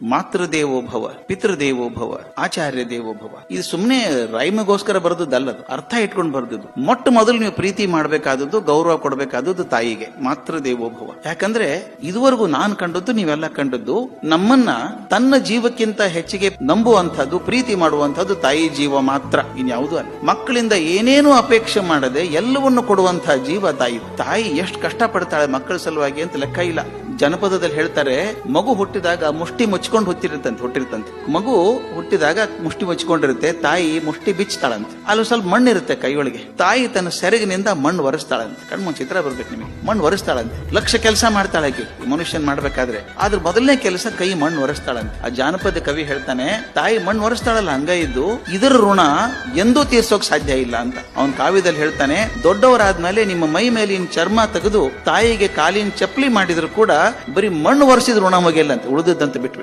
ಮಾತೃದೇವೋಭವ, ಪಿತೃದೇವೋಭವ, ಆಚಾರ್ಯ ದೇವೋಭವ. ಇದು ಸುಮ್ಮನೆ ರೈಮಗೋಸ್ಕರ ಬರೆದದ್ದಲ್ಲದು, ಅರ್ಥ ಇಟ್ಕೊಂಡು ಬರೆದದ್ದು. ಮೊಟ್ಟ ಮೊದಲು ನೀವು ಪ್ರೀತಿ ಮಾಡಬೇಕಾದದ್ದು, ಗೌರವ ಕೊಡಬೇಕಾದದ್ದು ತಾಯಿಗೆ, ಮಾತೃದೇವೋಭವ. ಯಾಕಂದ್ರೆ ಇದುವರೆಗೂ ನಾನು ಕಂಡದ್ದು, ನೀವೆಲ್ಲ ಕಂಡದ್ದು, ನಮ್ಮನ್ನ ತನ್ನ ಜೀವಕ್ಕಿಂತ ಹೆಚ್ಚಿಗೆ ನಂಬುವಂತಹದ್ದು, ಪ್ರೀತಿ ಮಾಡುವಂತಹದ್ದು ತಾಯಿ ಜೀವ ಮಾತ್ರ, ಇನ್ಯಾವುದೂ ಅಲ್ಲ. ಮಕ್ಕಳಿಂದ ಏನೇನು ಅಪೇಕ್ಷೆ ಮಾಡದೆ ಎಲ್ಲವನ್ನು ಕೊಡುವಂತಹ ಜೀವ ತಾಯಿ. ತಾಯಿ ಎಷ್ಟು ಕಷ್ಟ ಪಡ್ತಾಳೆ ಮಕ್ಕಳ ಸಲುವಾಗಿ ಅಂತ ಲೆಕ್ಕ ಇಲ್ಲ. ಜನಪದದಲ್ಲಿ ಹೇಳ್ತಾರೆ, ಮಗು ಹುಟ್ಟಿದಾಗ ಮುಷ್ಟಿ ಮುಚ್ಕೊಂಡು ಹುಟ್ಟಿರ್ತಂತೆ. ಮಗು ಹುಟ್ಟಿದಾಗ ಮುಷ್ಟಿ ಮುಚ್ಕೊಂಡಿರುತ್ತೆ, ತಾಯಿ ಮುಷ್ಟಿ ಬಿಚ್ತಾಳಂತೆ. ಅಲ್ಲಿ ಸ್ವಲ್ಪ ಮಣ್ಣಿರುತ್ತೆ ಕೈಯೊಳಗೆ, ತಾಯಿ ತನ್ನ ಸೆರಗಿನಿಂದ ಮಣ್ಣು ಒರೆಸ್ತಾಳಂತೆ. ಕಣ್ಮುಂದ್ ಚಿತ್ರ ಬರ್ಬೇಕು ನಿಮಗೆ. ಮಣ್ಣು ಒರೆಸ್ತಾಳಂತೆ. ಲಕ್ಷ ಕೆಲಸ ಮಾಡ್ತಾಳೆ ಮನುಷ್ಯನ್ ಮಾಡ್ಬೇಕಾದ್ರೆ, ಆದ್ರೆ ಮೊದಲನೇ ಕೆಲಸ ಕೈ ಮಣ್ಣು ಒರೆಸ್ತಾಳಂತೆ. ಆ ಜಾನಪದ ಕವಿ ಹೇಳ್ತಾನೆ, ತಾಯಿ ಮಣ್ಣು ಒರೆಸ್ತಾಳಲ್ಲ ಹಂಗ ಇದ್ದು, ಇದರ ಋಣ ಎಂದೂ ತೀರ್ಸೋಕ್ ಸಾಧ್ಯ ಇಲ್ಲ ಅಂತ. ಅವನ್ ಕಾವ್ಯದಲ್ಲಿ ಹೇಳ್ತಾನೆ, ದೊಡ್ಡವರಾದ್ಮೇಲೆ ನಿಮ್ಮ ಮೈ ಮೇಲಿನ ಚರ್ಮ ತೆಗೆದು ತಾಯಿಗೆ ಕಾಲಿನ ಚಪ್ಪಲಿ ಮಾಡಿದ್ರು ಕೂಡ ಬರೀ ಮಣ್ಣು ಒರೆಸಿದ್ರು ಋಣ ಮುಗಿಯಲ್ಲ ಅಂತ, ಉಳಿದದ್ದಂತ ಬಿಟ್ಬಿಡಿ.